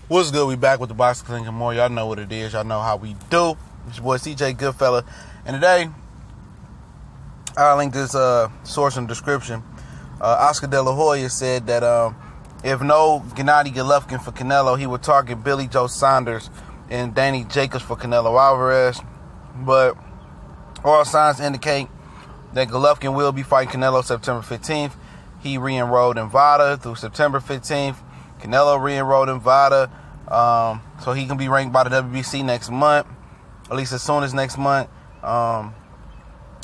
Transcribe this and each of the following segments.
What's good? We back with the Boxing Clinic and more. Y'all know what it is. Y'all know how we do. It's your boy CJ Goodfella. And today, I'll link this source in the description. Oscar De La Hoya said that if no Gennady Golovkin for Canelo, he would target Billy Joe Saunders and Danny Jacobs for Canelo Alvarez. But all signs indicate that Golovkin will be fighting Canelo September 15th. He re-enrolled in VADA through September 15th. Canelo re-enrolled in VADA, so he can be ranked by the WBC next month, at least as soon as next month.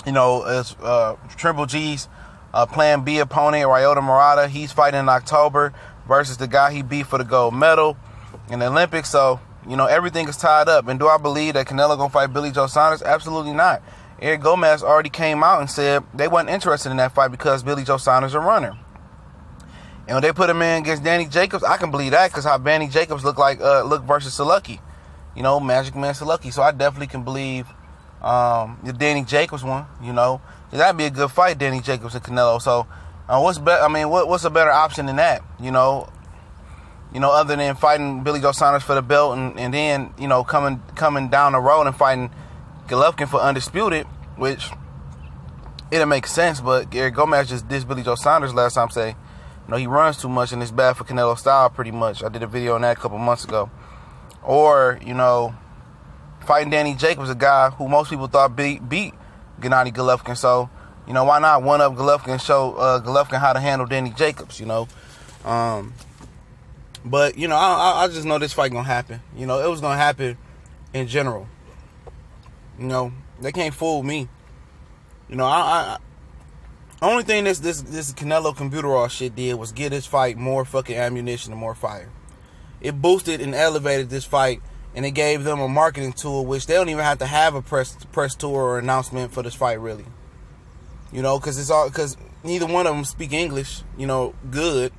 It's Triple G's Plan B opponent, Ryota Murata. He's fighting in October versus the guy he beat for the gold medal in the Olympics. So, everything is tied up. And do I believe that Canelo going to fight Billy Joe Saunders? Absolutely not. Eric Gomez already came out and said they wasn't interested in that fight because Billy Joe Saunders is a runner. And when they put him in against Danny Jacobs, I can believe that because how Danny Jacobs look versus Saluki, Magic Man Saluki. So I definitely can believe the Danny Jacobs one. That'd be a good fight, Danny Jacobs and Canelo. So what's a better option than that? Other than fighting Billy Joe Saunders for the belt and then coming down the road and fighting Golovkin for undisputed, which it'll make sense. But Eric Gomez just dissed Billy Joe Saunders last time, say. He runs too much and it's bad for Canelo style pretty much. I did a video on that a couple months ago. Or, fighting Danny Jacobs, a guy who most people thought beat Gennady Golovkin. So, why not one up Golovkin and show Golovkin how to handle Danny Jacobs, But, I just know this fight gonna happen. It was gonna happen in general. They can't fool me. Only thing this Canelo computer shit did was give this fight more fucking ammunition and more fire. It boosted and elevated this fight, and it gave them a marketing tool, which they don't even have to have a press tour or announcement for this fight, really. Because neither one of them speak English, good,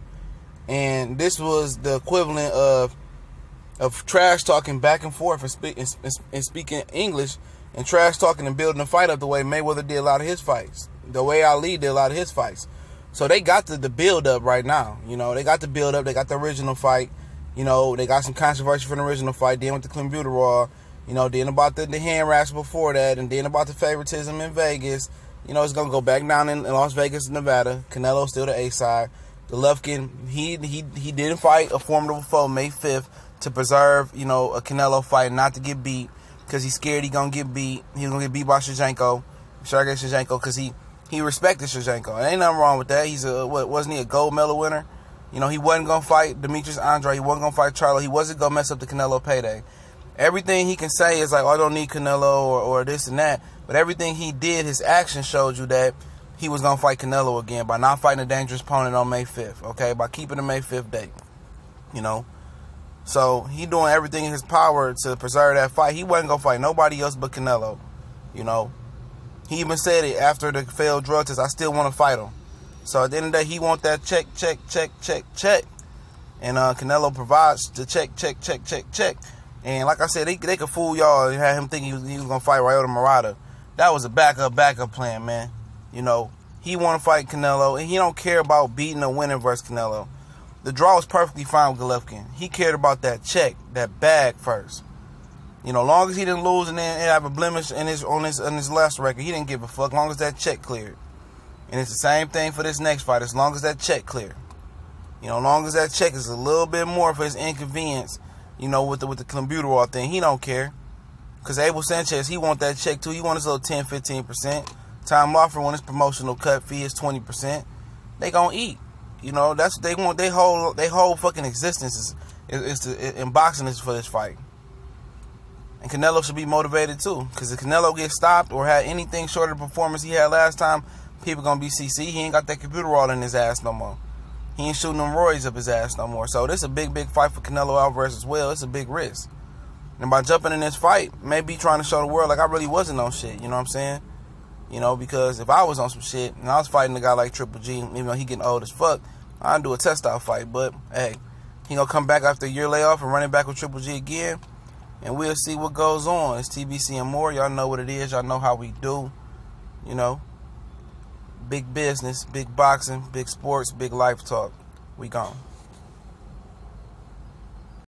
and this was the equivalent of trash talking back and forth and speaking English and trash talking and building a fight up the way Mayweather did a lot of his fights. The way Ali did a lot of his fights. So they got the build up right now. They got the build up. They got the original fight. They got some controversy from the original fight. Then with the Clenbuterol. Then about the hand raps before that. And then about the favoritism in Vegas. It's going to go back down in Las Vegas, Nevada. Canelo's still the A side. Golovkin, he didn't fight a formidable foe May 5th to preserve, a Canelo fight, not to get beat. Because he's scared he's going to get beat. He's going to get beat by Shevchenko. Because he respected Shevchenko. And ain't nothing wrong with that. He's wasn't he a gold medal winner? He wasn't going to fight Demetrius Andrade. He wasn't going to fight Charlo. He wasn't going to mess up the Canelo payday. Everything he can say is like, I don't need Canelo or this and that. But everything he did, his action showed you that he was going to fight Canelo again by not fighting a dangerous opponent on May 5th, okay? By keeping the May 5th date, So he doing everything in his power to preserve that fight. He wasn't going to fight nobody else but Canelo, He even said it after the failed drug test, I still want to fight him. So at the end of the day, he want that check. And Canelo provides the check. And like I said, they could fool y'all and have him think he was going to fight Ryota Murata. That was a backup plan, man. He want to fight Canelo, and he don't care about beating or winning versus Canelo. The draw was perfectly fine with Golovkin. He cared about that check, that bag first. Long as he didn't lose and then have a blemish on his last record, he didn't give a fuck. Long as that check cleared, and it's the same thing for this next fight. As long as that check cleared, long as that check is a little bit more for his inconvenience, with the Clenbuterol thing, he don't care. Because Abel Sanchez, he want that check too. He want his little 10-15%. Tom Lawford want his promotional cut fee is 20%. They gonna eat. That's what they want. They whole fucking existence is in boxing is for this fight. And Canelo should be motivated too. Because if Canelo gets stopped or had anything short of the performance he had last time, people going to be CC. He ain't got that computer all in his ass no more. He ain't shooting them roids up his ass no more. So this is a big fight for Canelo Alvarez as well. It's a big risk. And by jumping in this fight, maybe trying to show the world like I really wasn't on shit. You know what I'm saying? Because if I was on some shit and I was fighting a guy like Triple G, even though he getting old as fuck, I'd do a test-out fight. But, hey, he going to come back after a year layoff and run it back with Triple G again. And we'll see what goes on. It's TBC and more. Y'all know what it is. Y'all know how we do. Big business, big boxing, big sports, big life talk. We gone.